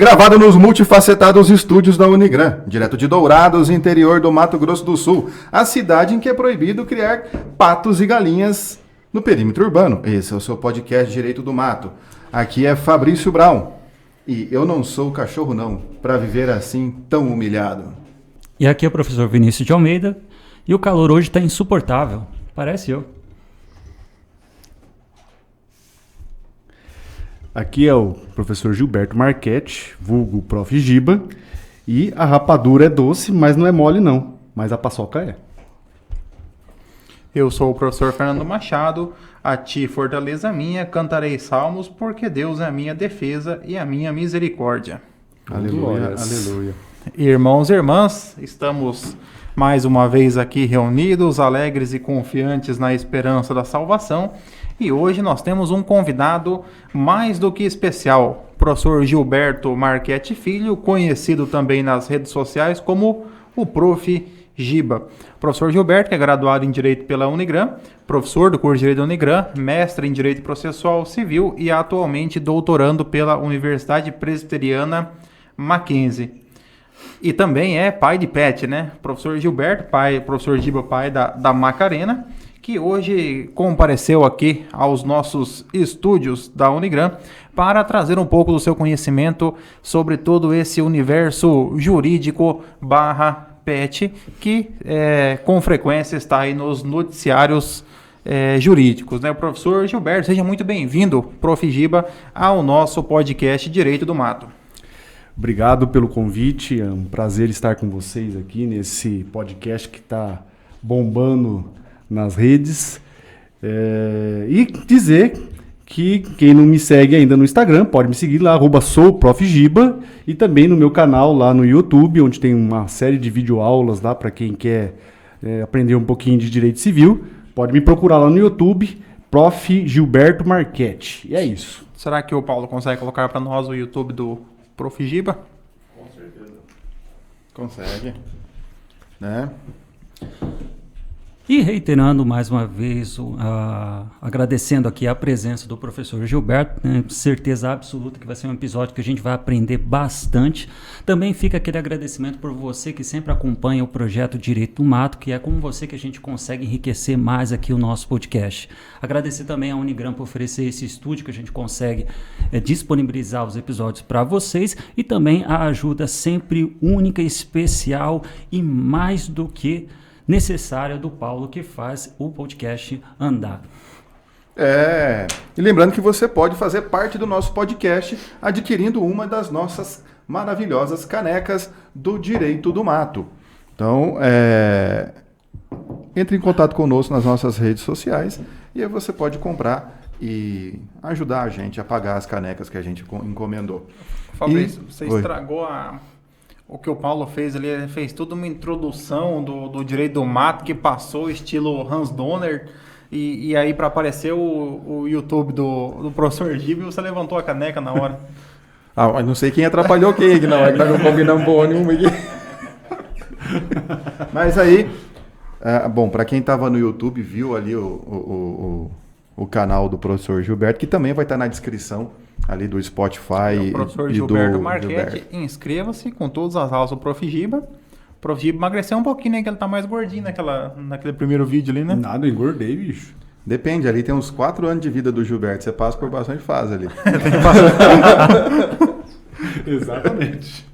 Gravado nos multifacetados estúdios da Unigran, direto de Dourados, interior do Mato Grosso do Sul, a cidade em que é proibido criar patos e galinhas no perímetro urbano. Esse é o seu podcast Direito do Mato. Aqui é Fabrício Brown. E eu não sou cachorro não, para viver assim tão humilhado. E aqui é o professor Vinícius de Almeida. E o calor hoje está insuportável. Parece eu. Aqui é o professor Gilberto Marchetti, vulgo Prof. Giba, e a rapadura é doce, mas não é mole não, mas a paçoca é. Eu sou o professor Fernando Machado, a ti fortaleza minha, cantarei salmos, porque Deus é a minha defesa e a minha misericórdia. Aleluia, aleluia. Irmãos e irmãs, estamos mais uma vez aqui reunidos, alegres e confiantes na esperança da salvação. E hoje nós temos um convidado mais do que especial, professor Gilberto Marchetti Filho, conhecido também nas redes sociais como o Prof. Giba. Professor Gilberto, que é graduado em Direito pela Unigran, professor do curso de Direito da Unigran, mestre em Direito Processual Civil e atualmente doutorando pela Universidade Presbiteriana Mackenzie. E também é pai de pet, né? Professor Gilberto, professor Giba, pai da Macarena, que hoje compareceu aqui aos nossos estúdios da Unigran para trazer um pouco do seu conhecimento sobre todo esse universo jurídico / pet que com frequência está aí nos noticiários jurídicos, né? Professor Gilberto, seja muito bem-vindo, Prof. Giba, ao nosso podcast Direito do Mato. Obrigado pelo convite, é um prazer estar com vocês aqui nesse podcast que está bombando nas redes, e dizer que quem não me segue ainda no Instagram pode me seguir lá, @souprofgiba, e também no meu canal lá no YouTube, onde tem uma série de videoaulas lá para quem quer aprender um pouquinho de direito civil. Pode me procurar lá no YouTube, Prof. Gilberto Marchetti. E é isso. Será que o Paulo consegue colocar para nós o YouTube do Prof. Giba? Com certeza. Consegue. Né? E reiterando mais uma vez, agradecendo aqui a presença do professor Gilberto, né, certeza absoluta que vai ser um episódio que a gente vai aprender bastante. Também fica aquele agradecimento por você que sempre acompanha o projeto Direito do Mato, que é com você que a gente consegue enriquecer mais aqui o nosso podcast. Agradecer também à Unigran por oferecer esse estúdio que a gente consegue disponibilizar os episódios para vocês, e também a ajuda sempre única, especial e mais do que necessária do Paulo, que faz o podcast andar. E lembrando que você pode fazer parte do nosso podcast adquirindo uma das nossas maravilhosas canecas do Direito do Mato. Então, entre em contato conosco nas nossas redes sociais e aí você pode comprar e ajudar a gente a pagar as canecas que a gente encomendou. Fabrício, você estragou o que o Paulo fez ali. Ele fez toda uma introdução do Direito do Mato que passou estilo Hans Donner, e aí para aparecer o YouTube do professor Giba, você levantou a caneca na hora. Mas não sei quem atrapalhou quem aqui na hora, que nós não combinamos porra nenhuma aqui. Mas aí, bom, para quem estava no YouTube, viu ali o canal do professor Gilberto, que também vai estar na descrição ali do Spotify. O professor Gilberto Marchetti, inscreva-se com todas as aulas do Prof. Giba. O Prof. Giba emagreceu um pouquinho, né? Que ele tá mais gordinho naquele primeiro vídeo ali, né? Nada, eu engordei, bicho. Depende, ali tem uns 4 anos de vida do Gilberto, você passa por bastante fase ali. Exatamente.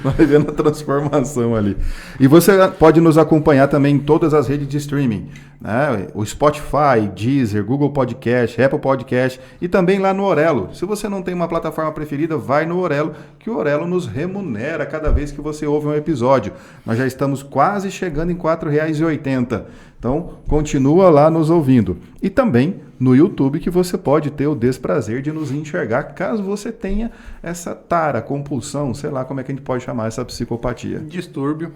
Vai vendo a transformação ali. E você pode nos acompanhar também em todas as redes de streaming, né? O Spotify, Deezer, Google Podcast, Apple Podcast e também lá no Orelo. Se você não tem uma plataforma preferida, vai no Orelo, que o Orelo nos remunera cada vez que você ouve um episódio. Nós já estamos quase chegando em R$ 4,80. Então, continua lá nos ouvindo. E também no YouTube, que você pode ter o desprazer de nos enxergar, caso você tenha essa tara, compulsão, sei lá como é que a gente pode chamar essa psicopatia. Distúrbio.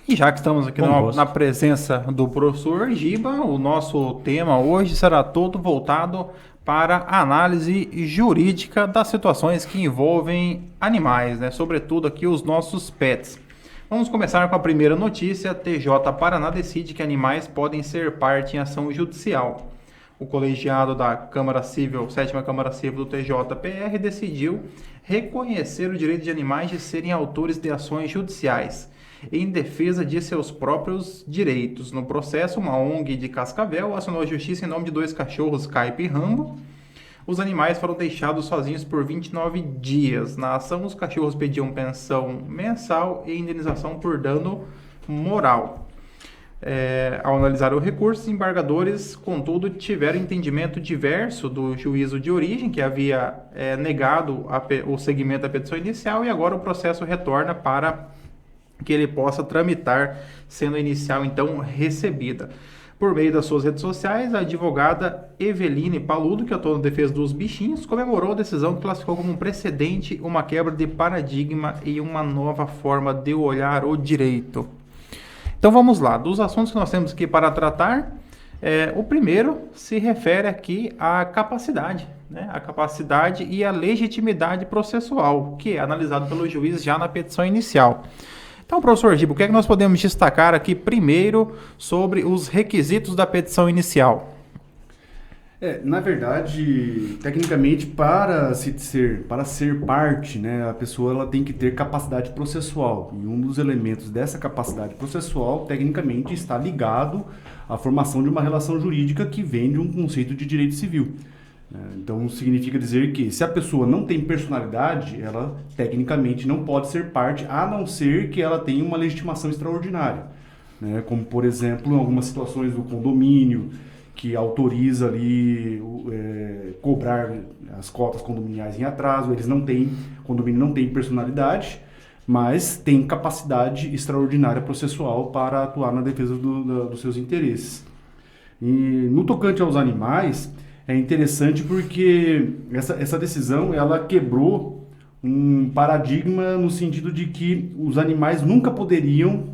E já que estamos aqui na presença do professor Giba, o nosso tema hoje será todo voltado para a análise jurídica das situações que envolvem animais, né? Sobretudo aqui os nossos pets. Vamos começar com a primeira notícia. TJ Paraná decide que animais podem ser parte em ação judicial. o colegiado da Câmara Civil, 7ª Câmara Civil do TJPR, decidiu reconhecer o direito de animais de serem autores de ações judiciais em defesa de seus próprios direitos. No processo, uma ONG de Cascavel acionou a justiça em nome de 2 cachorros, Caipa e Rambo. Os animais foram deixados sozinhos por 29 dias. Na ação, os cachorros pediam pensão mensal e indenização por dano moral. Ao analisar o recurso, os embargadores, contudo, tiveram entendimento diverso do juízo de origem, que havia negado o seguimento da petição inicial, e agora o processo retorna para que ele possa tramitar, sendo a inicial, então, recebida. Por meio das suas redes sociais, a advogada Eveline Paludo, que atua na defesa dos bichinhos, comemorou a decisão que classificou como um precedente, uma quebra de paradigma e uma nova forma de olhar o direito. Então vamos lá, dos assuntos que nós temos aqui para tratar, o primeiro se refere aqui à capacidade, né? A capacidade e a legitimidade processual, que é analisado pelo juiz já na petição inicial. Então, professor Giba, o que é que nós podemos destacar aqui primeiro sobre os requisitos da petição inicial? Na verdade, tecnicamente, para ser parte, né, a pessoa ela tem que ter capacidade processual. E um dos elementos dessa capacidade processual, tecnicamente, está ligado à formação de uma relação jurídica que vem de um conceito de direito civil. Então, significa dizer que se a pessoa não tem personalidade, ela tecnicamente não pode ser parte, a não ser que ela tenha uma legitimação extraordinária, né? Como, por exemplo, em algumas situações do condomínio, que autoriza ali cobrar as cotas condominiais em atraso. O condomínio não tem personalidade, mas tem capacidade extraordinária processual para atuar na defesa dos seus interesses. E no tocante aos animais, é interessante porque essa decisão ela quebrou um paradigma no sentido de que os animais nunca poderiam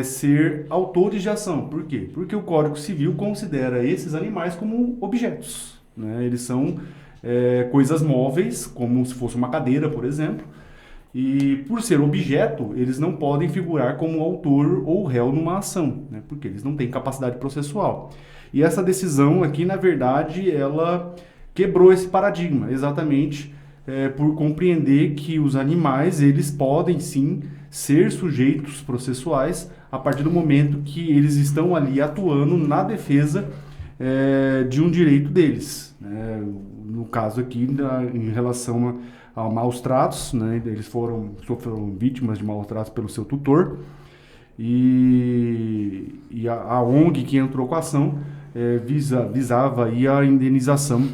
ser autores de ação. Por quê? Porque o Código Civil considera esses animais como objetos, né? Eles são coisas móveis, como se fosse uma cadeira, por exemplo, e por ser objeto, eles não podem figurar como autor ou réu numa ação, né? Porque eles não têm capacidade processual. E essa decisão aqui, na verdade, ela quebrou esse paradigma, exatamente por compreender que os animais, eles podem sim ser sujeitos processuais a partir do momento que eles estão ali atuando na defesa de um direito deles, né? No caso aqui, em relação a maus tratos, né? Eles sofreram vítimas de maus tratos pelo seu tutor, e a ONG que entrou com a ação visava aí a indenização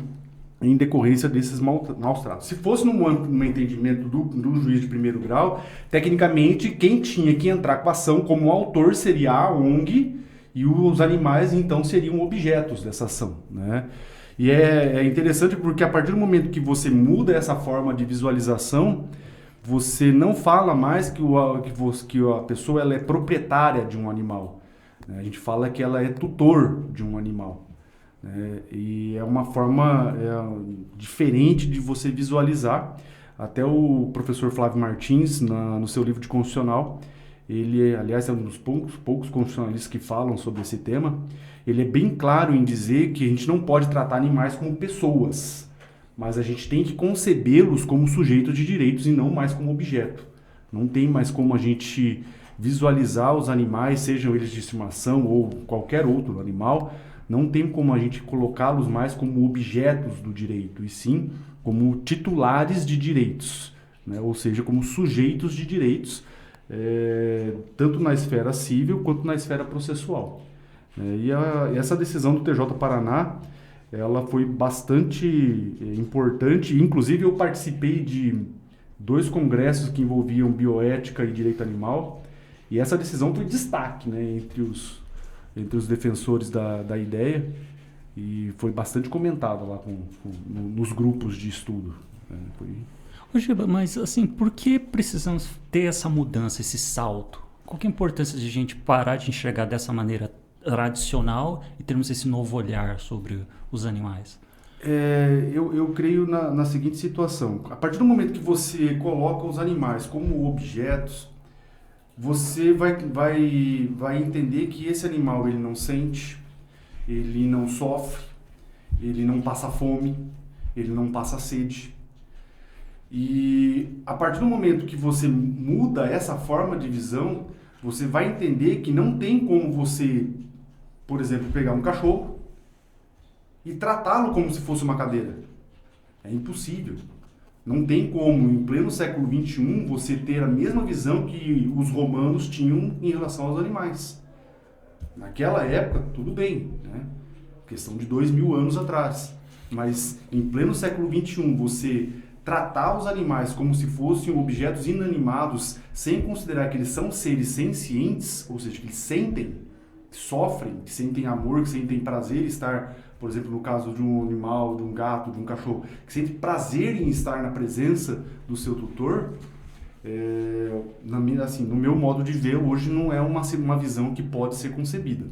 em decorrência desses maus tratos. Se fosse no entendimento do juiz de primeiro grau, tecnicamente quem tinha que entrar com a ação como autor seria a ONG, e os animais então seriam objetos dessa ação, né? E é interessante porque a partir do momento que você muda essa forma de visualização, você não fala mais que a pessoa ela é proprietária de um animal, né? A gente fala que ela é tutor de um animal. E é uma forma diferente de você visualizar. Até o professor Flávio Martins, no seu livro de Constitucional, ele, aliás, é um dos poucos constitucionalistas que falam sobre esse tema, ele é bem claro em dizer que a gente não pode tratar animais como pessoas, mas a gente tem que concebê-los como sujeitos de direitos e não mais como objeto. Não tem mais como a gente visualizar os animais, sejam eles de estimação ou qualquer outro animal, não tem como a gente colocá-los mais como objetos do direito, e sim como titulares de direitos, né? Ou seja, como sujeitos de direitos, tanto na esfera civil quanto na esfera processual. E essa decisão do TJ Paraná, ela foi bastante importante. Inclusive eu participei de 2 congressos que envolviam bioética e direito animal, e essa decisão foi destaque, né, entre os defensores da ideia, e foi bastante comentada lá nos grupos de estudo. Ô Giba, mas assim, por que precisamos ter essa mudança, esse salto? Qual que é a importância de a gente parar de enxergar dessa maneira tradicional e termos esse novo olhar sobre os animais? Eu creio na seguinte situação. A partir do momento que você coloca os animais como objetos, você vai entender que esse animal ele não sente, ele não sofre, ele não passa fome, ele não passa sede. E a partir do momento que você muda essa forma de visão, você vai entender que não tem como você, por exemplo, pegar um cachorro e tratá-lo como se fosse uma cadeira. É impossível. Não tem como, em pleno século XXI, você ter a mesma visão que os romanos tinham em relação aos animais. Naquela época, tudo bem, né? Questão de 2000 anos atrás. Mas em pleno século XXI, você tratar os animais como se fossem objetos inanimados, sem considerar que eles são seres sencientes, ou seja, que eles sentem, que sofrem, que sentem amor, que sentem prazer em estar, por exemplo, no caso de um animal, de um gato, de um cachorro, que sente prazer em estar na presença do seu tutor, assim, no meu modo de ver, hoje não é uma visão que pode ser concebida.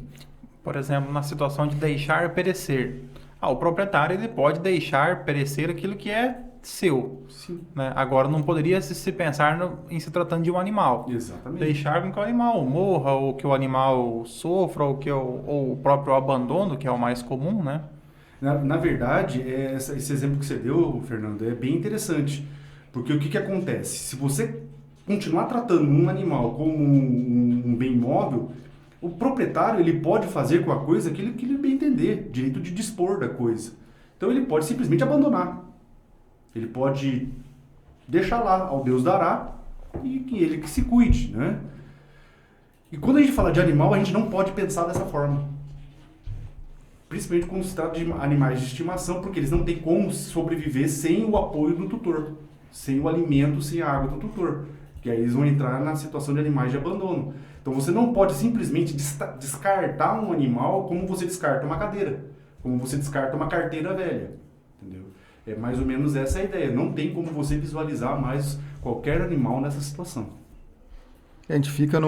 Por exemplo, na situação de deixar perecer. O proprietário ele pode deixar perecer aquilo que é seu. Sim. Né? Agora, não poderia se pensar em se tratando de um animal. Exatamente. Deixar com que o animal morra, ou que o animal sofra, ou o próprio abandono, que é o mais comum, né? Na verdade, esse exemplo que você deu, Fernando, é bem interessante. Porque o que acontece? Se você continuar tratando um animal como um bem móvel, o proprietário ele pode fazer com a coisa aquilo que ele bem entender, direito de dispor da coisa. Então ele pode simplesmente abandonar. Ele pode deixar lá, ao Deus dará, e que ele que se cuide, né? E quando a gente fala de animal, a gente não pode pensar dessa forma. Principalmente quando se trata de animais de estimação, porque eles não têm como sobreviver sem o apoio do tutor, sem o alimento, sem a água do tutor. Que aí eles vão entrar na situação de animais de abandono. Então você não pode simplesmente descartar um animal como você descarta uma cadeira, como você descarta uma carteira velha, entendeu? É mais ou menos essa a ideia. Não tem como você visualizar mais qualquer animal nessa situação. A gente fica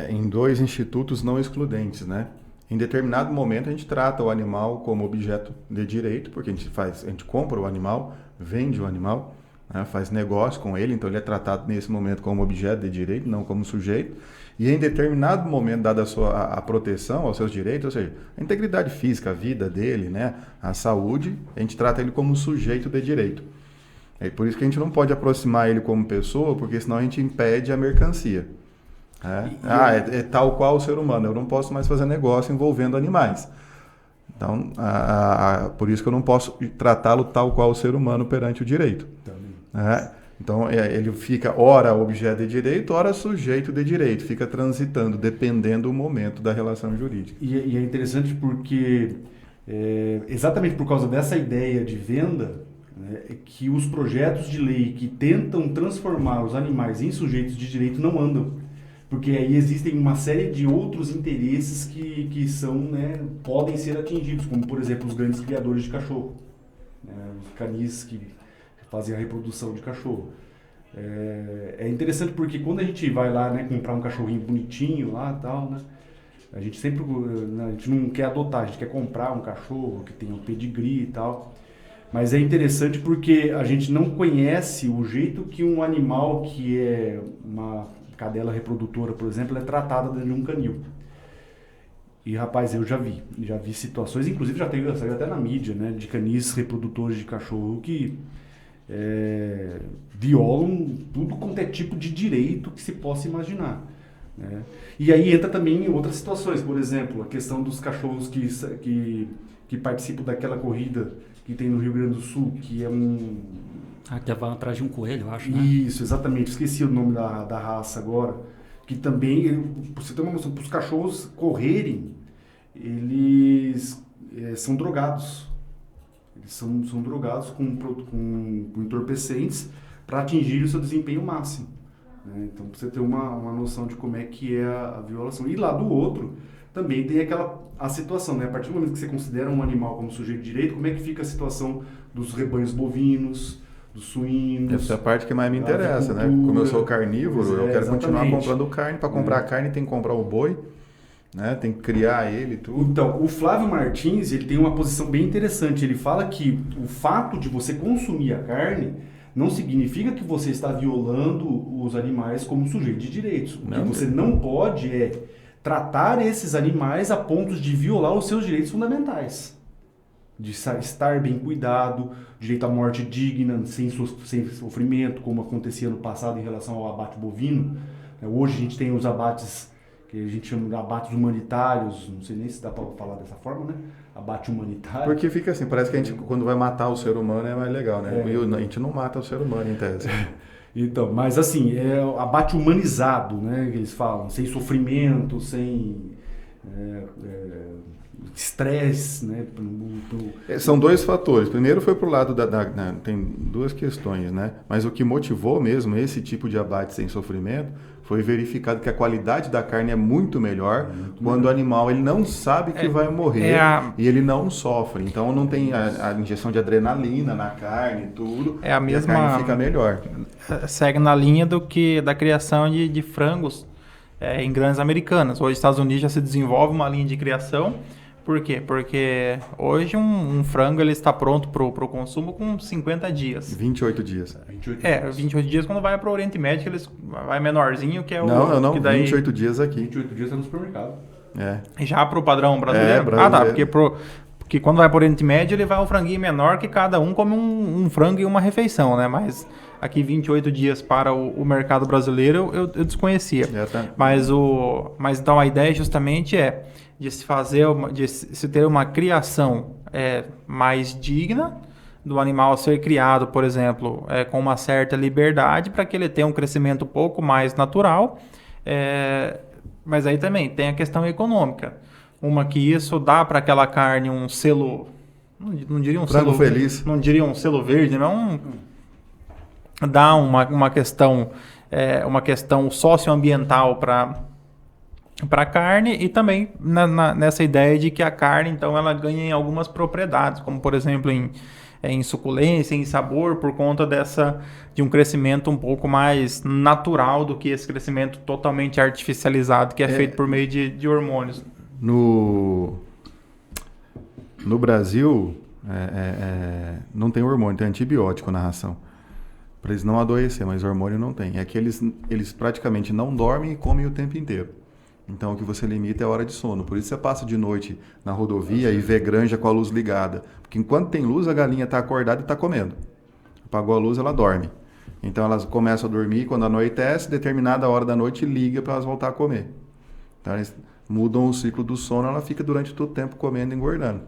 em dois institutos não excludentes, né? Em determinado momento a gente trata o animal como objeto de direito, porque a gente compra o animal, vende o animal, né? Faz negócio com ele, então ele é tratado nesse momento como objeto de direito, não como sujeito. E em determinado momento, dada a proteção aos seus direitos, ou seja, a integridade física, a vida dele, né, a saúde, a gente trata ele como sujeito de direito. É por isso que a gente não pode aproximar ele como pessoa, porque senão a gente impede a mercancia. É tal qual o ser humano, eu não posso mais fazer negócio envolvendo animais. Então, por isso que eu não posso tratá-lo tal qual o ser humano perante o direito. Então, ele fica ora objeto de direito, ora sujeito de direito, fica transitando, dependendo do momento da relação jurídica. E é interessante porque, exatamente por causa dessa ideia de venda, né, que os projetos de lei que tentam transformar os animais em sujeitos de direito não andam. Porque aí existem uma série de outros interesses que são, né, podem ser atingidos, como, por exemplo, os grandes criadores de cachorro, né, os canis que fazem a reprodução de cachorro. É interessante porque quando a gente vai lá, né, comprar um cachorrinho bonitinho lá e tal, né, a gente sempre, a gente não quer adotar, a gente quer comprar um cachorro que tenha um pedigree e tal. Mas é interessante porque a gente não conhece o jeito que um animal que é uma cadela reprodutora, por exemplo, é tratada dentro de um canil. E, rapaz, eu já vi situações, inclusive saiu até na mídia, né, de canis reprodutores de cachorro que violam tudo quanto é tipo de direito que se possa imaginar, né? E aí entra também em outras situações, por exemplo, a questão dos cachorros que participam daquela corrida que tem no Rio Grande do Sul, que é que vai atrás de um coelho, eu acho, né? Isso, exatamente. Esqueci o nome da raça agora. Que também, você tem uma noção, para os cachorros correrem, eles são drogados. Eles são drogados com entorpecentes para atingir o seu desempenho máximo, né? Então, pra você ter uma noção de como é que é a violação. E lá do outro, também tem a situação, né? A partir do momento que você considera um animal como sujeito de direito, como é que fica a situação dos rebanhos bovinos, dos suínos? Essa é a parte que mais me interessa, né? Como eu sou carnívoro, eu quero continuar comprando carne. Para comprar carne tem que comprar o boi, né? Tem que criar ele e tudo. Então, o Flávio Martins, ele tem uma posição bem interessante. Ele fala que o fato de você consumir a carne não significa que você está violando os animais como sujeito de direitos. O que você não pode tratar esses animais a ponto de violar os seus direitos fundamentais. de estar bem cuidado, direito à morte digna, sem sofrimento, como acontecia no passado em relação ao abate bovino. Hoje a gente tem os abates que a gente chama de abates humanitários, não sei nem se dá para falar dessa forma, né? Abate humanitário. Porque fica assim, parece que a gente, quando vai matar o ser humano, é mais legal, né? A gente não mata o ser humano, em tese. Então, mas assim, é abate humanizado, né? Que eles falam, sem sofrimento, sem estresse, né? São dois fatores. Primeiro foi pro lado tem duas questões, né? Mas o que motivou mesmo esse tipo de abate sem sofrimento foi verificado que a qualidade da carne é muito melhor quando o animal ele não sabe que vai morrer e ele não sofre. Então não tem a injeção de adrenalina na carne e tudo. É a mesma. E a carne fica melhor. Segue na linha da criação de frangos em granjas americanas. Hoje, nos Estados Unidos já se desenvolve uma linha de criação. Por quê? Porque hoje um frango ele está pronto para o consumo com 50 dias. 28 dias. 28 dias quando vai para o Oriente Médio, eles vai menorzinho, que é o... Não, que daí... 28 dias aqui. 28 dias é no supermercado. Já para o padrão brasileiro? Brasileiro. Porque quando vai para o Oriente Médio, ele vai um franguinho menor que cada um come um frango e uma refeição, né? Mas aqui 28 dias para o mercado brasileiro eu desconhecia. Mas então a ideia justamente de se ter uma criação mais digna, do animal ser criado, por exemplo, com uma certa liberdade para que ele tenha um crescimento um pouco mais natural. Mas aí também tem a questão econômica. Uma que isso dá para aquela carne um selo, não diria um frango selo feliz, não diria um selo verde, mas dá uma questão socioambiental para a carne e também nessa ideia de que a carne, então, ela ganha em algumas propriedades, como, por exemplo, em suculência, em sabor, por conta de um crescimento um pouco mais natural do que esse crescimento totalmente artificializado, que é feito por meio de hormônios. No Brasil, não tem hormônio, tem antibiótico na ração. Para eles não adoecer, mas hormônio não tem. É que eles praticamente não dormem e comem o tempo inteiro. Então, o que você limita é a hora de sono. Por isso, você passa de noite na rodovia e vê granja com a luz ligada. Porque enquanto tem luz, a galinha está acordada e está comendo. Apagou a luz, ela dorme. Então, elas começam a dormir. Quando anoitece, determinada hora da noite, liga para elas voltar a comer. Então, eles mudam o ciclo do sono, ela fica durante todo o tempo comendo e engordando.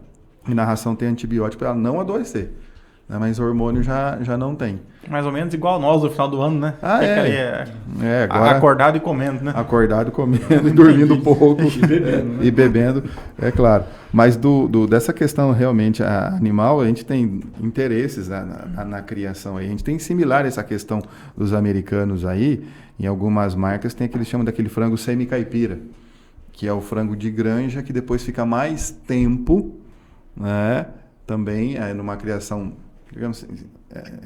E na ração tem antibiótico para ela não adoecer. Mas o hormônio já não tem. Mais ou menos igual nós no final do ano, né? Agora, acordado e comendo, né? Acordado, comendo e dormindo um pouco. E bebendo, é claro. Mas dessa questão realmente animal, a gente tem interesses na criação aí. A gente tem similar essa questão dos americanos aí. Em algumas marcas tem aquele chamam daquele frango semi-caipira, que é o frango de granja que depois fica mais tempo, né? Também numa criação, digamos assim,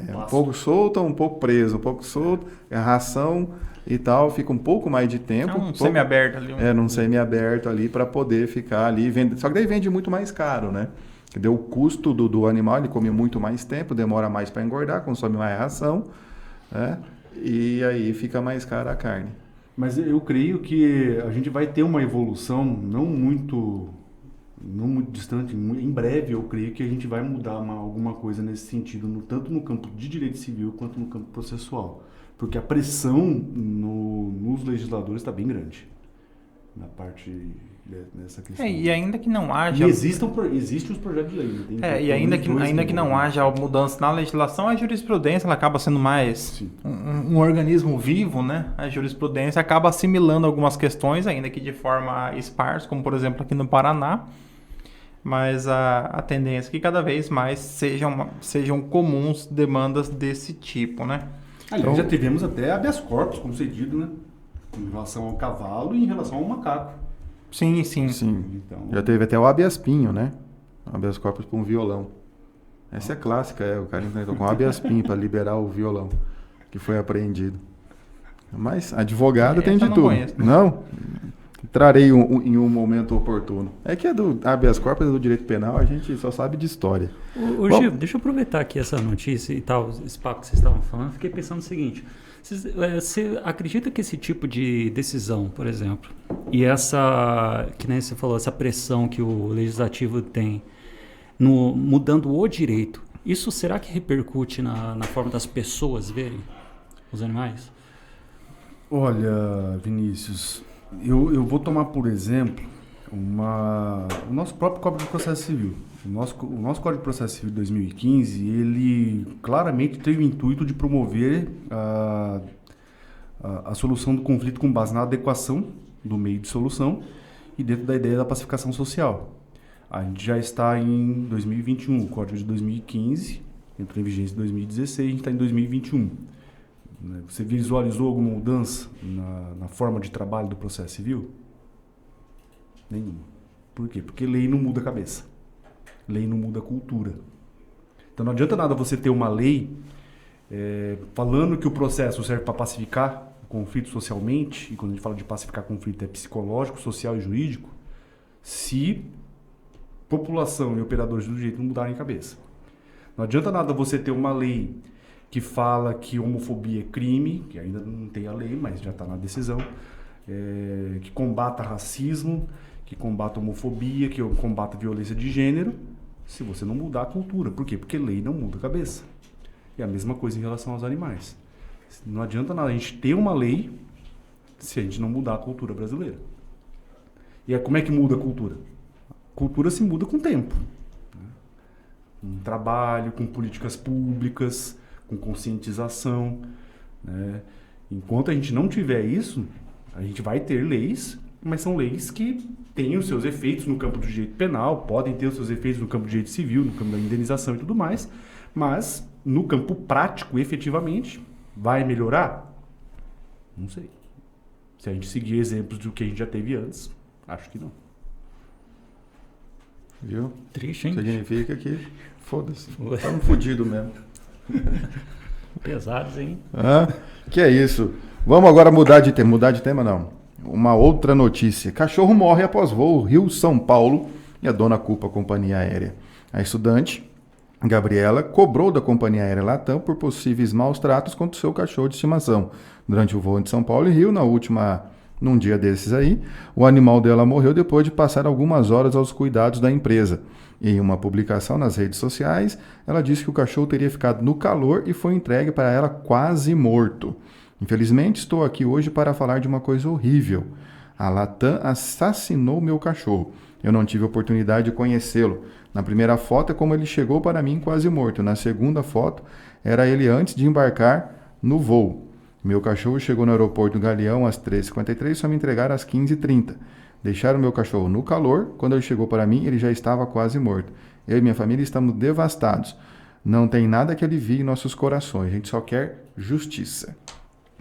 um pouco solta, um pouco preso, um pouco solto, a ração e tal, fica um pouco mais de tempo. Semi-aberto ali. Num semi-aberto ali para poder ficar ali. Só que daí vende muito mais caro, né? Entendeu? O custo do animal, ele come muito mais tempo, demora mais para engordar, consome mais ração, né? E aí fica mais cara a carne. Mas eu creio que a gente vai ter uma evolução não muito distante, em breve eu creio que a gente vai mudar alguma coisa nesse sentido, tanto no campo de direito civil quanto no campo processual. Porque a pressão nos legisladores está bem grande na parte dessa questão. E ainda que não haja... E existem os projetos de lei. Né? E ainda que não haja mudança na legislação, a jurisprudência ela acaba sendo mais um organismo vivo, né? A jurisprudência acaba assimilando algumas questões, ainda que de forma esparsa, como por exemplo aqui no Paraná. Mas a tendência é que cada vez mais sejam comuns demandas desse tipo, né? Aliás, já tivemos até habeas corpus concedido, né? Em relação ao cavalo e em relação ao macaco. Sim. Então... Já teve até o habeas pinho, né? O habeas corpus para um violão. Essa é clássica, o cara entrou com o habeas pinho para liberar o violão que foi apreendido. Mas advogado tem de tudo. Conheço, né? Não? Trarei em um momento oportuno. É que é do habeas corpus, do direito penal, a gente só sabe de história. Gil, deixa eu aproveitar aqui essa notícia e tal, esse papo que vocês estavam falando. Fiquei pensando o seguinte: você acredita que esse tipo de decisão, por exemplo, e essa, que nem você falou, essa pressão que o legislativo tem, mudando o direito, isso será que repercute na forma das pessoas verem os animais? Olha, Vinícius, eu vou tomar por exemplo o nosso próprio Código de Processo Civil. O nosso Código de Processo Civil de 2015, ele claramente tem o intuito de promover a solução do conflito com base na adequação do meio de solução e dentro da ideia da pacificação social. A gente já está em 2021, o Código de 2015 entrou em vigência em 2016, a gente está em 2021. Você visualizou alguma mudança na forma de trabalho do processo civil? Nenhuma. Por quê? Porque lei não muda a cabeça. Lei não muda a cultura. Então não adianta nada você ter uma lei falando que o processo serve para pacificar o conflito socialmente, e quando a gente fala de pacificar conflito é psicológico, social e jurídico, se população e operadores do direito não mudarem a cabeça. Não adianta nada você ter uma lei que fala que homofobia é crime, que ainda não tem a lei, mas já está na decisão, que combata racismo, que combata homofobia, que combata violência de gênero, se você não mudar a cultura. Por quê? Porque lei não muda a cabeça. E a mesma coisa em relação aos animais. Não adianta nada a gente ter uma lei se a gente não mudar a cultura brasileira. E como é que muda a cultura? A cultura se muda com o tempo. Com trabalho, com políticas públicas, com conscientização. Né? Enquanto a gente não tiver isso, a gente vai ter leis, mas são leis que têm os seus efeitos no campo do direito penal, podem ter os seus efeitos no campo do direito civil, no campo da indenização e tudo mais, mas no campo prático, efetivamente, vai melhorar? Não sei. Se a gente seguir exemplos do que a gente já teve antes, acho que não. Viu? Triste, hein? Significa que foda-se. Estamos fodidos mesmo. Pesados, hein? Que é isso. Vamos agora mudar de tema. Mudar de tema, não. Uma outra notícia. Cachorro morre após voo Rio-São Paulo e a dona culpa a companhia aérea. A estudante, Gabriela, cobrou da companhia aérea Latam por possíveis maus tratos contra o seu cachorro de estimação. Durante o voo entre São Paulo e Rio, num dia desses aí, o animal dela morreu depois de passar algumas horas aos cuidados da empresa. Em uma publicação nas redes sociais, ela disse que o cachorro teria ficado no calor e foi entregue para ela quase morto. Infelizmente, estou aqui hoje para falar de uma coisa horrível. A Latam assassinou meu cachorro. Eu não tive oportunidade de conhecê-lo. Na primeira foto é como ele chegou para mim quase morto. Na segunda foto, era ele antes de embarcar no voo. Meu cachorro chegou no aeroporto do Galeão às 13h53 e só me entregaram às 15h30. Deixaram meu cachorro no calor. Quando ele chegou para mim, ele já estava quase morto. Eu e minha família estamos devastados. Não tem nada que alivie nossos corações. A gente só quer justiça.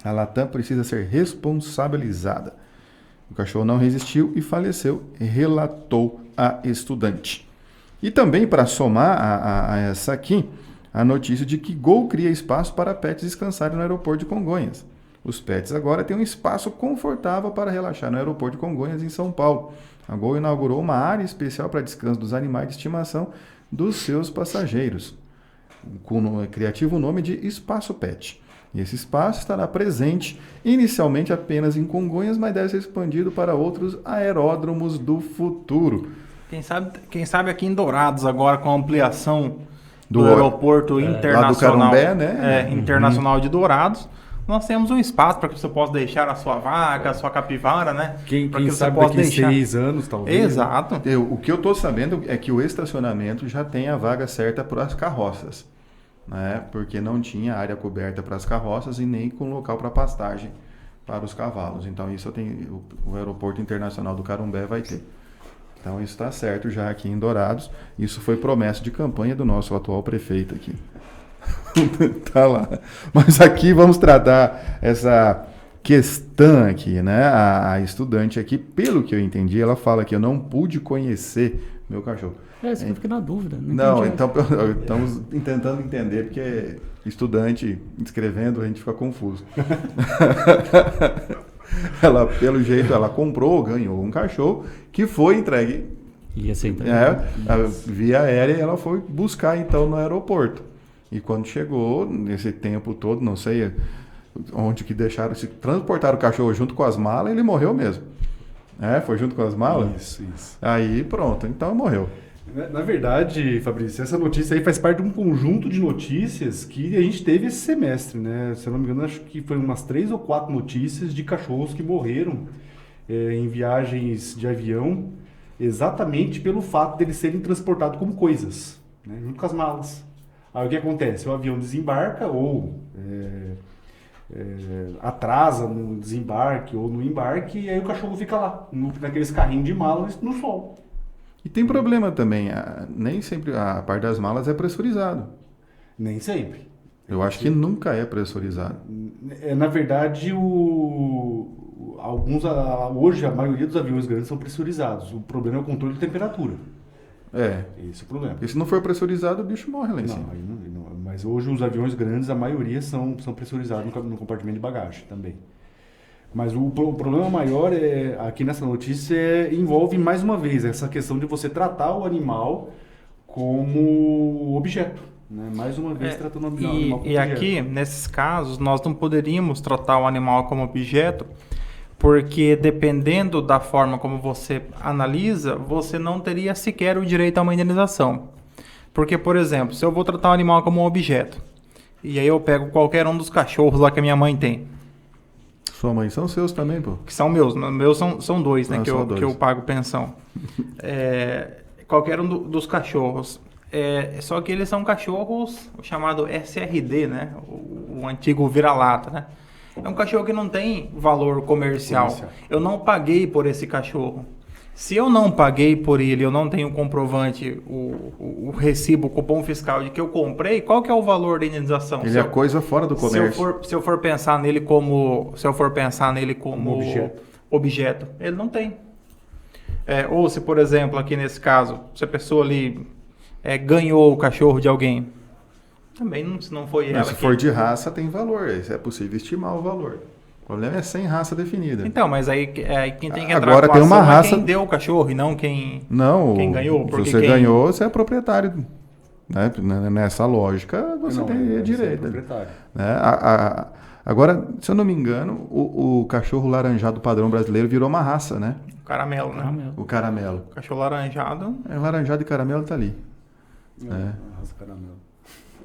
A Latam precisa ser responsabilizada. O cachorro não resistiu e faleceu, relatou a estudante. E também, para somar a essa aqui, a notícia de que Gol cria espaço para pets descansarem no aeroporto de Congonhas. Os pets agora têm um espaço confortável para relaxar no aeroporto de Congonhas, em São Paulo. A Gol inaugurou uma área especial para descanso dos animais de estimação dos seus passageiros, com o criativo nome de Espaço Pet. E esse espaço estará presente inicialmente apenas em Congonhas, mas deve ser expandido para outros aeródromos do futuro. Quem sabe aqui em Dourados agora com a ampliação do aeroporto internacional, lá do Carumbé, né? Internacional de Dourados, nós temos um espaço para que você possa deixar a sua vaca, a sua capivara, né? Quem sabe daqui 6 anos, talvez. Exato. O que eu estou sabendo é que o estacionamento já tem a vaga certa para as carroças, né? Porque não tinha área coberta para as carroças e nem com local para pastagem para os cavalos. Então isso o aeroporto internacional do Carumbé vai ter. Então isso está certo já aqui em Dourados. Isso foi promessa de campanha do nosso atual prefeito aqui. Tá lá. Mas aqui vamos tratar essa questão aqui, né? A estudante aqui, pelo que eu entendi, ela fala que eu não pude conhecer meu cachorro. Você fica na dúvida. Não, então estamos tentando entender, porque estudante escrevendo a gente fica confuso. Ela, pelo jeito, ela ganhou um cachorro que foi entregue. Ia ser entregue. Via aérea, ela foi buscar então no aeroporto. E quando chegou, nesse tempo todo, não sei onde que deixaram, se transportaram o cachorro junto com as malas, ele morreu mesmo. Foi junto com as malas? Isso. Aí pronto, então morreu. Na verdade, Fabrício, essa notícia aí faz parte de um conjunto de notícias que a gente teve esse semestre, né? Se eu não me engano, acho que foi umas 3 ou 4 notícias de cachorros que morreram em viagens de avião, exatamente pelo fato deles serem transportados como coisas, né? Junto com as malas. Aí o que acontece? O avião desembarca ou atrasa no desembarque ou no embarque, e aí o cachorro fica lá, naqueles carrinhos de malas no sol. E tem problema também, nem sempre a parte das malas é pressurizado. Nem sempre. Eu acho que nunca é pressurizado. Na verdade, hoje a maioria dos aviões grandes são pressurizados. O problema é o controle de temperatura. Esse é o problema. E se não for pressurizado, o bicho morre lá em Não, cima. mas hoje os aviões grandes, a maioria são pressurizados no compartimento de bagagem também. Mas o problema maior aqui nessa notícia envolve, mais uma vez, essa questão de você tratar o animal como objeto. Né? Mais uma vez, tratando o animal como objeto. E aqui, nesses casos, nós não poderíamos tratar o animal como objeto, porque dependendo da forma como você analisa, você não teria sequer o direito a uma indenização. Porque, por exemplo, se eu vou tratar o animal como um objeto, e aí eu pego qualquer um dos cachorros lá que a minha mãe tem, Sua mãe são seus também, pô. que são meus. Meus são dois, né? Ah, que só dois. eu pago pensão. Qualquer um dos cachorros. Só que eles são cachorros chamado SRD, né? O antigo vira-lata, né? É um cachorro que não tem valor comercial. Eu não paguei por esse cachorro. Se eu não paguei por ele, eu não tenho comprovante, o recibo, o cupom fiscal de que eu comprei, qual que é o valor da indenização? Ele é coisa fora do comércio. Se eu for pensar nele como objeto, ele não tem. Ou se, por exemplo, aqui nesse caso, se a pessoa ali ganhou o cachorro de alguém, também se não foi ela. Mas se for de raça, tem valor. É possível estimar o valor. O problema é sem raça definida. Então, mas aí quem tem que entrar Agora com tem uma ação raça... é quem deu o cachorro e não quem ganhou. Se você ganhou, você é proprietário. Né? Nessa lógica, você tem direito. É proprietário. Né? Agora, se eu não me engano, o cachorro laranjado padrão brasileiro virou uma raça, né? Caramelo, né? O caramelo. O cachorro laranjado. Laranjado e caramelo tá ali. Raça caramelo.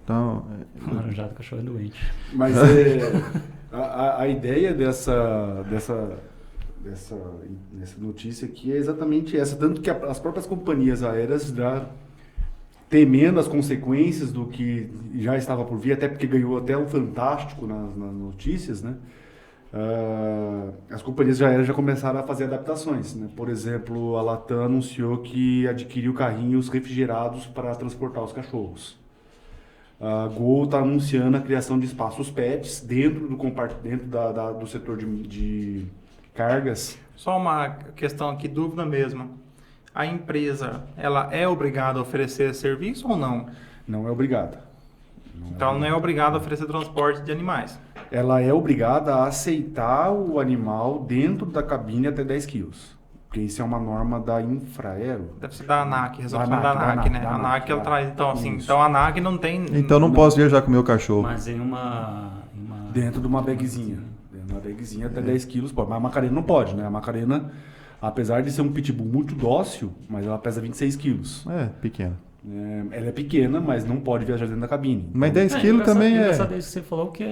Então, Laranjado, cachorro é doente. Mas a ideia dessa notícia aqui é exatamente essa. Tanto que as próprias companhias aéreas, temendo as consequências do que já estava por vir, até porque ganhou até um fantástico nas notícias, né? As companhias aéreas já começaram a fazer adaptações, né? Por exemplo, a Latam anunciou que adquiriu carrinhos refrigerados para transportar os cachorros. A Gol está anunciando a criação de espaços PETs dentro do setor de cargas. Só uma questão aqui, dúvida mesmo. A empresa, ela é obrigada a oferecer serviço ou não? Não é obrigada. Então, ela não é obrigada a oferecer transporte de animais. Ela é obrigada a aceitar o animal dentro da cabine até 10 quilos. Porque isso é uma norma da Infraero. Deve ser da ANAC, resolução da ANAC, né? A ANAC, ela traz, então, assim, então a ANAC não tem... então não posso viajar com o meu cachorro. Mas em Dentro de uma bagzinha. Dentro de uma bagzinha até 10 quilos pode. Mas a Macarena não pode, né? A Macarena, apesar de ser um pitbull muito dócil, mas ela pesa 26 quilos. Pequeno. Ela é pequena, mas não pode viajar dentro da cabine. Mas 10 quilos também é... Engraçado isso que você falou, que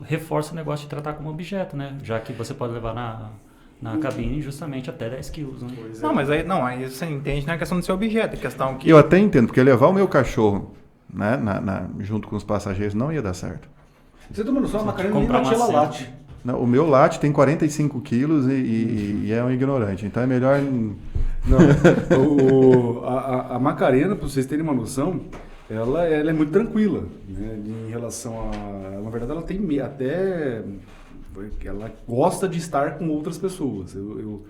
reforça o negócio de tratar como objeto, né? Já que você pode levar na cabine justamente até 10 quilos, né? Não, mas aí você entende, não é questão de ser objeto, é questão que... Eu até entendo, porque levar o meu cachorro, né, junto com os passageiros não ia dar certo. Você tem uma noção, a Macarena nem comprar uma ela cesta. late. Não, o meu late tem 45 quilos e é um ignorante, então é melhor... Não, a Macarena, para vocês terem uma noção, ela é muito tranquila, né, em relação a... Na verdade, ela tem até... Ela gosta de estar com outras pessoas. Eu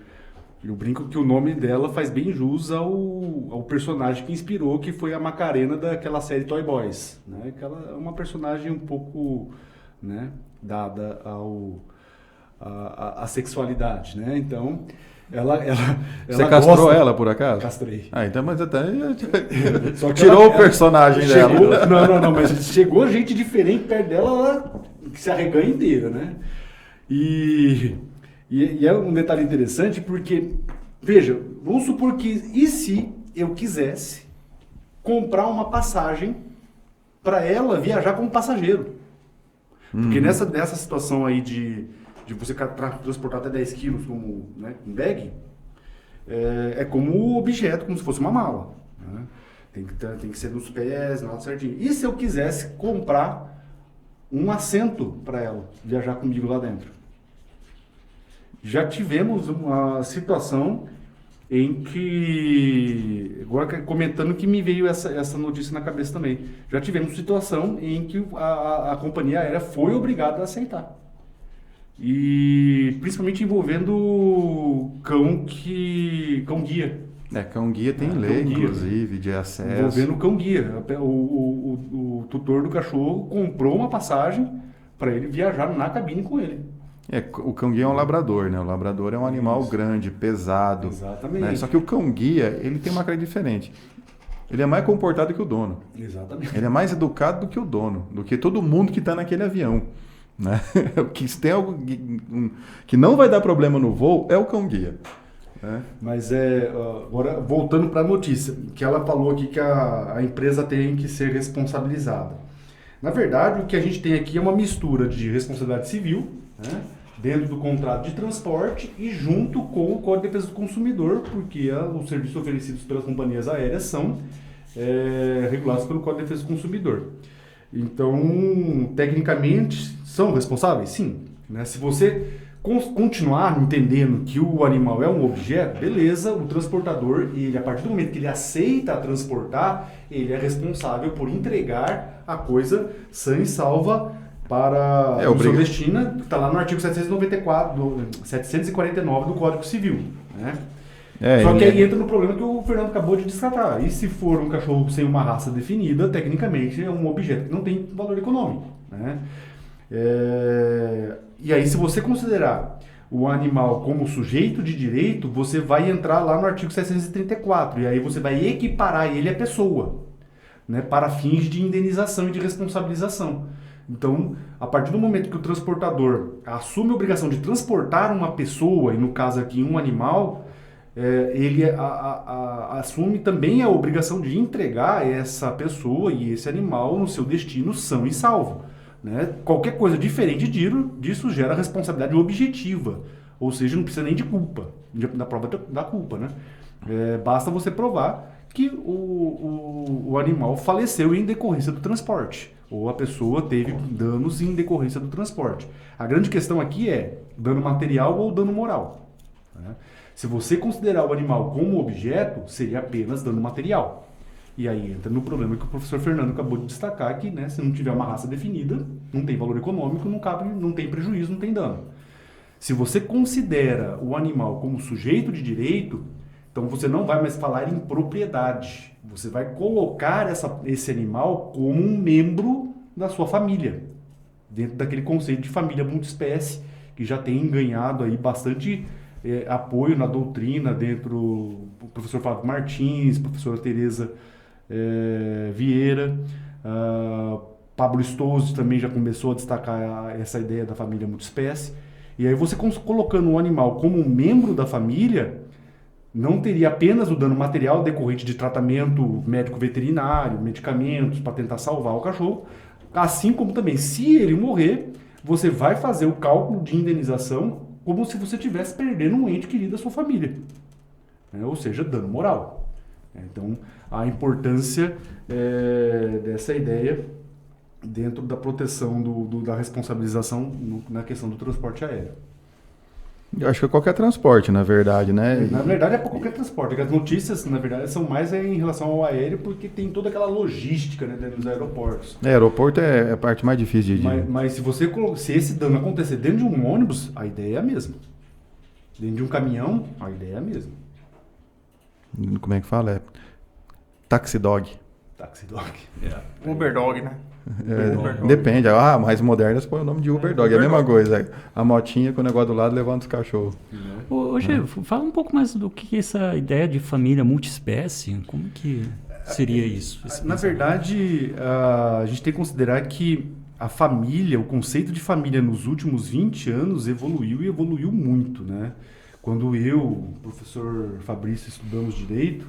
brinco que o nome dela faz bem jus ao personagem que inspirou, que foi a Macarena daquela série Toy Boys, né? Que ela é uma personagem um pouco, né, dada à sexualidade, né? Então, ela Você castrou ela, por acaso? Castrei. Então, mas até... Só que tirou ela o personagem chegou, dela. Não, mas chegou gente diferente perto dela, ela se arreganha inteira, né? E é um detalhe interessante porque, veja, vamos supor que, e se eu quisesse comprar uma passagem para ela viajar como passageiro. Porque nessa situação aí de você transportar até 10 quilos como, né, um bag, é como objeto, como se fosse uma mala. Né? Tem que ser nos pés, nada certinho. E se eu quisesse comprar um assento para ela viajar comigo lá dentro? Já tivemos uma situação em que, agora comentando que me veio essa notícia na cabeça também, já tivemos situação em que a companhia aérea foi obrigada a aceitar. E principalmente envolvendo cão guia. Cão guia tem lei, cão guia, inclusive, de acesso. Envolvendo cão guia. O tutor do cachorro comprou uma passagem para ele viajar na cabine com ele. O cão guia é um labrador, né? O labrador é um animal grande, pesado. Exatamente. Né? Só que o cão guia, ele tem uma cara diferente. Ele é mais comportado que o dono. Exatamente. Ele é mais educado do que o dono, do que todo mundo que está naquele avião. Né? Que se tem algo que não vai dar problema no voo é o cão guia. Né? Mas agora voltando para a notícia, que ela falou aqui que a empresa tem que ser responsabilizada. Na verdade, o que a gente tem aqui é uma mistura de responsabilidade civil, né, dentro do contrato de transporte e junto com o Código de Defesa do Consumidor, porque os serviços oferecidos pelas companhias aéreas são regulados pelo Código de Defesa do Consumidor. Então, tecnicamente, são responsáveis? Sim. Né? Se você continuar entendendo que o animal é um objeto, beleza, o transportador, ele, a partir do momento que ele aceita transportar, ele é responsável por entregar a coisa sã e salva para o seu destino, que está lá no artigo 749 do Código Civil. Né? Só que aí entra no problema que o Fernando acabou de destacar. E se for um cachorro sem uma raça definida, tecnicamente é um objeto que não tem valor econômico. Né? E aí, se você considerar o animal como sujeito de direito, você vai entrar lá no artigo 734, e aí você vai equiparar ele à pessoa, né, para fins de indenização e de responsabilização. Então, a partir do momento que o transportador assume a obrigação de transportar uma pessoa, e no caso aqui um animal, ele assume também a obrigação de entregar essa pessoa e esse animal no seu destino são e salvo. Né? Qualquer coisa diferente disso gera responsabilidade objetiva, ou seja, não precisa nem de culpa, da prova da culpa. Né? Basta você provar que o animal faleceu em decorrência do transporte, ou a pessoa teve danos em decorrência do transporte. A grande questão aqui é dano material ou dano moral. Né? Se você considerar o animal como objeto, seria apenas dano material. E aí entra no problema que o professor Fernando acabou de destacar, que, né, se não tiver uma raça definida, não tem valor econômico, não tem prejuízo, não tem dano. Se você considera o animal como sujeito de direito, então você não vai mais falar em propriedade. Você vai colocar esse animal como um membro da sua família, dentro daquele conceito de família multiespécie, que já tem ganhado aí bastante apoio na doutrina, dentro do professor Fábio Martins, professora Tereza Vieira, Pablo Stouze também já começou a destacar essa ideia da família multiespécie. E aí você colocando o animal como um membro da família, não teria apenas o dano material decorrente de tratamento médico-veterinário, medicamentos para tentar salvar o cachorro, assim como também, se ele morrer, você vai fazer o cálculo de indenização como se você estivesse perdendo um ente querido da sua família, ou seja, dano moral. Então, a importância dessa ideia dentro da proteção da responsabilização na questão do transporte aéreo. Eu acho que é qualquer transporte, na verdade, né? Na verdade, é para qualquer transporte. As notícias, na verdade, são mais em relação ao aéreo, porque tem toda aquela logística, né, dentro dos aeroportos. Aeroporto é a parte mais difícil de... Mas se esse dano acontecer dentro de um ônibus, a ideia é a mesma. Dentro de um caminhão, a ideia é a mesma. Como é que fala? Taxi dog. Taxi dog. Uber dog, né? Depende. Mais modernas põe o nome de Uber dog. É a mesma coisa. A motinha com o negócio do lado levando os cachorros. Hoje, fala um pouco mais do que essa ideia de família multiespécie. Como que seria isso? Na verdade, a gente tem que considerar que a família, o conceito de família nos últimos 20 anos evoluiu e evoluiu muito, né? Quando eu, o professor Fabrício, estudamos Direito,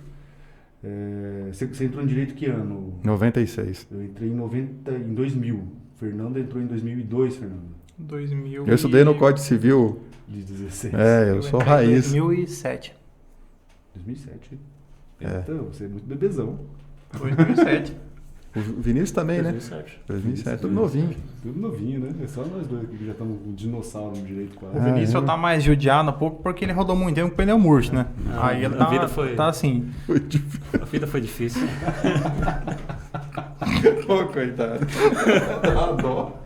Você entrou em direito que ano? 96. Eu entrei em 2000. Fernando entrou em 2002, Fernando. 2000 Eu estudei no Código Civil. De 16. Eu sou entrei em raiz. 2007. 2007. Então, você é muito bebezão. 2007. O Vinícius também, né? 2007. 2007, tudo novinho. Tudo novinho, né? É só nós dois aqui que já estamos com dinossauro no direito quase. O Vinícius só tá mais judiado um pouco porque ele rodou muito tempo com pneu murcho, né? Aí ele a vida foi- tá assim. A vida foi difícil. Pô, coitado. Dá dó.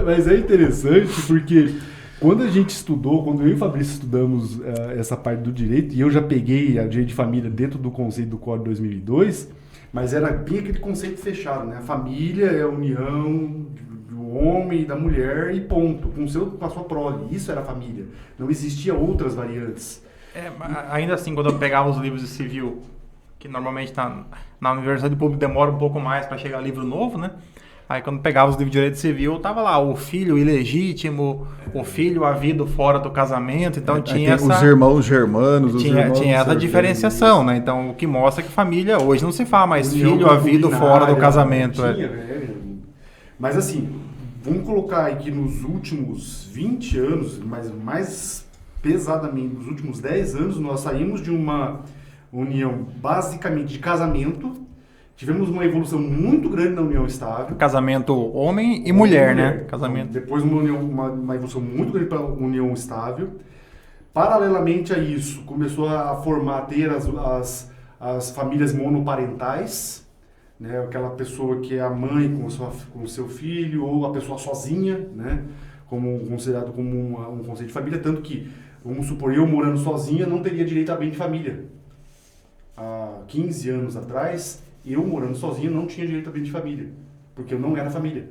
Mas é interessante porque quando a gente estudou, quando eu e o Fabrício estudamos essa parte do direito, e eu já peguei a direito de família dentro do conceito do Código 2002, mas era bem aquele conceito fechado, né? A família é a união do homem e da mulher e ponto, com a sua prole. Isso era a família. Não existia outras variantes. Ainda assim, quando eu pegava os livros de civil, que normalmente na Universidade Pública demora um pouco mais para chegar livro novo, né? Aí quando pegava os livros de direito civil, tava lá o filho ilegítimo, o filho havido fora do casamento, então tinha Os irmãos germanos, os irmãos tinha essa diferenciação, né? Então o que mostra que família hoje não se fala mais União filho havido fora do casamento. Tinha, Mas assim, vamos colocar aqui nos últimos 20 anos, mas mais pesadamente, nos últimos 10 anos, nós saímos de uma união basicamente de casamento. Tivemos uma evolução muito grande na união estável. Casamento homem e mulher, né? Casamento. Então, depois uma evolução muito grande para a união estável. Paralelamente a isso, começou a ter as famílias monoparentais, né? Aquela pessoa que é a mãe com o seu filho, ou a pessoa sozinha, né? Considerado como um conceito de família, tanto que, vamos supor, eu morando sozinha não teria direito a bem de família. Há 15 anos atrás, eu morando sozinho não tinha direito a bem de família, porque eu não era família.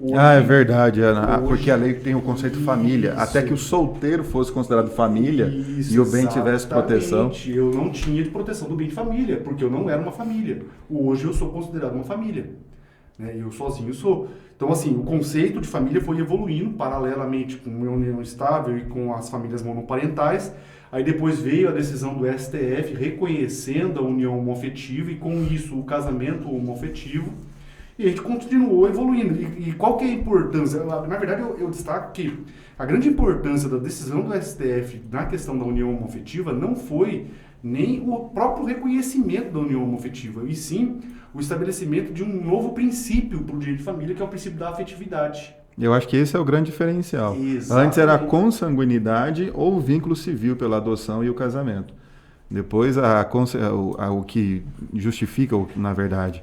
Hoje, é verdade, porque a lei tem o conceito família. Até que o solteiro fosse considerado família e o bem tivesse proteção. Eu não tinha de proteção do bem de família, porque eu não era uma família. Hoje eu sou considerado uma família. Né? Eu sozinho sou. Então, assim, o conceito de família foi evoluindo paralelamente com a união estável e com as famílias monoparentais. Aí depois veio a decisão do STF reconhecendo a união homoafetiva e com isso o casamento homoafetivo. E a gente continuou evoluindo. E qual que é a importância? Na verdade, eu destaco que a grande importância da decisão do STF na questão da união homoafetiva não foi nem o próprio reconhecimento da união homoafetiva, e sim o estabelecimento de um novo princípio para o direito de família, que é o princípio da afetividade. Eu acho que esse é o grande diferencial. Exatamente. Antes era a consanguinidade ou o vínculo civil pela adoção e o casamento. Depois, o que justifica, na verdade,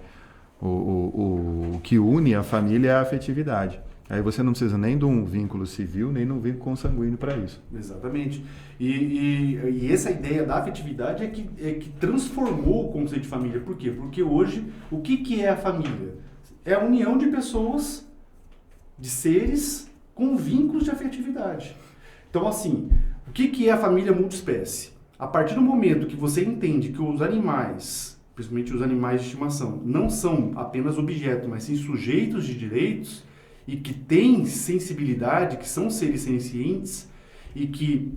o que une a família é a afetividade. Aí você não precisa nem de um vínculo civil, nem de um vínculo consanguíneo para isso. Exatamente. E essa ideia da afetividade é que transformou o conceito de família. Por quê? Porque hoje, o que é a família? É a união de pessoas, de seres com vínculos de afetividade. Então, assim, o que é a família multiespécie? A partir do momento que você entende que os animais, principalmente os animais de estimação, não são apenas objetos, mas sim sujeitos de direitos e que têm sensibilidade, que são seres sencientes e que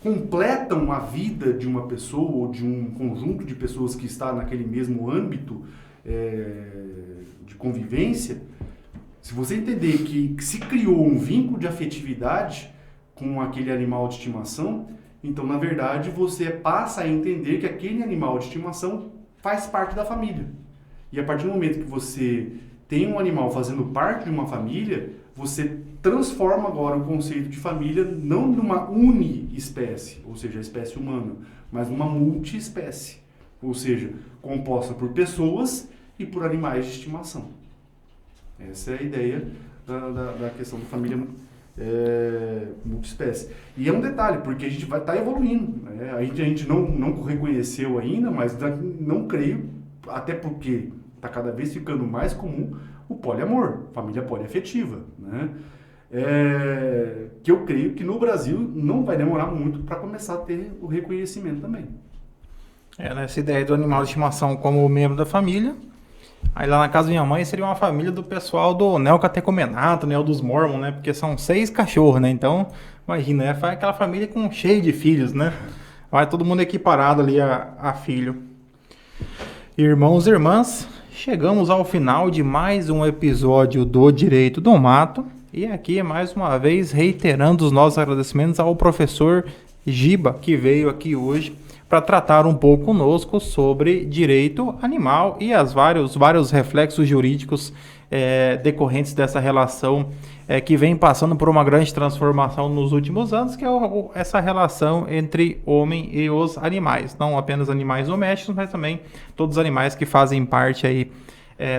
completam a vida de uma pessoa ou de um conjunto de pessoas que está naquele mesmo âmbito de convivência. Se você entender que se criou um vínculo de afetividade com aquele animal de estimação, então, na verdade, você passa a entender que aquele animal de estimação faz parte da família. E a partir do momento que você tem um animal fazendo parte de uma família, você transforma agora o conceito de família não numa uniespécie, ou seja, a espécie humana, mas numa multiespécie, ou seja, composta por pessoas e por animais de estimação. Essa é a ideia da questão da família multiespécie. E é um detalhe, porque a gente vai estar evoluindo. Né? A gente não reconheceu ainda, mas não creio, até porque está cada vez ficando mais comum o poliamor, família poliafetiva. Né? Que eu creio que no Brasil não vai demorar muito para começar a ter o reconhecimento também. Nessa ideia do animal de estimação como membro da família. Aí lá na casa da minha mãe seria uma família do pessoal do neocatecumenato, né, ou dos mormons, né, porque são 6 cachorros, né, então, imagina, faz aquela família cheia de filhos, né, Vai todo mundo equiparado ali a filho. Irmãos e irmãs, chegamos ao final de mais um episódio do Direito do Mato. E aqui, mais uma vez, reiterando os nossos agradecimentos ao professor Giba, que veio aqui hoje para tratar um pouco conosco sobre direito animal e os vários reflexos jurídicos decorrentes dessa relação que vem passando por uma grande transformação nos últimos anos, que é essa relação entre homem e os animais. Não apenas animais domésticos, mas também todos os animais que fazem parte aí,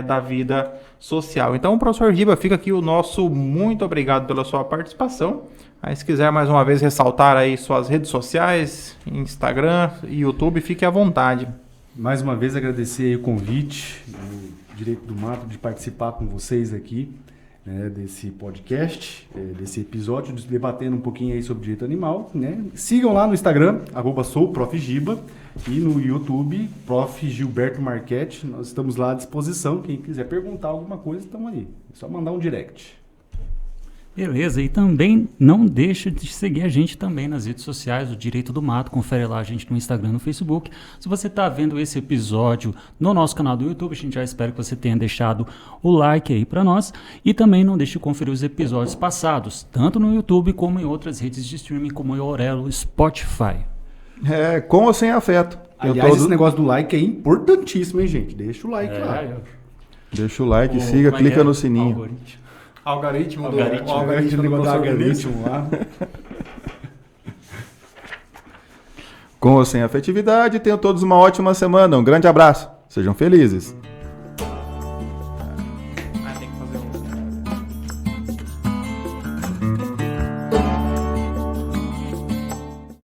da vida social. Então, professor Giba, fica aqui o nosso muito obrigado pela sua participação. Aí, se quiser mais uma vez ressaltar aí suas redes sociais, Instagram e YouTube, fique à vontade. Mais uma vez agradecer aí o convite do Direito do Mato de participar com vocês aqui, né, desse podcast, desse episódio, debatendo um pouquinho aí sobre direito animal, né? Sigam lá no Instagram, @souprofgiba, e no YouTube, Prof. Gilberto Marchetti. Nós estamos lá à disposição. Quem quiser perguntar alguma coisa, estamos aí. É só mandar um direct. Beleza, e também não deixe de seguir a gente também nas redes sociais, o Direito do Mato, confere lá a gente no Instagram, no Facebook. Se você está vendo esse episódio no nosso canal do YouTube, a gente já espera que você tenha deixado o like aí para nós. E também não deixe de conferir os episódios passados, tanto no YouTube como em outras redes de streaming, como o Aurelo, Spotify. Com ou sem afeto. Aliás, esse negócio do like é importantíssimo, hein, gente? Deixa o like lá. Deixa o like, siga, clica no sininho. Algoritmo do algoritmo lá. Com ou sem afetividade, tenham todos uma ótima semana. Um grande abraço. Sejam felizes.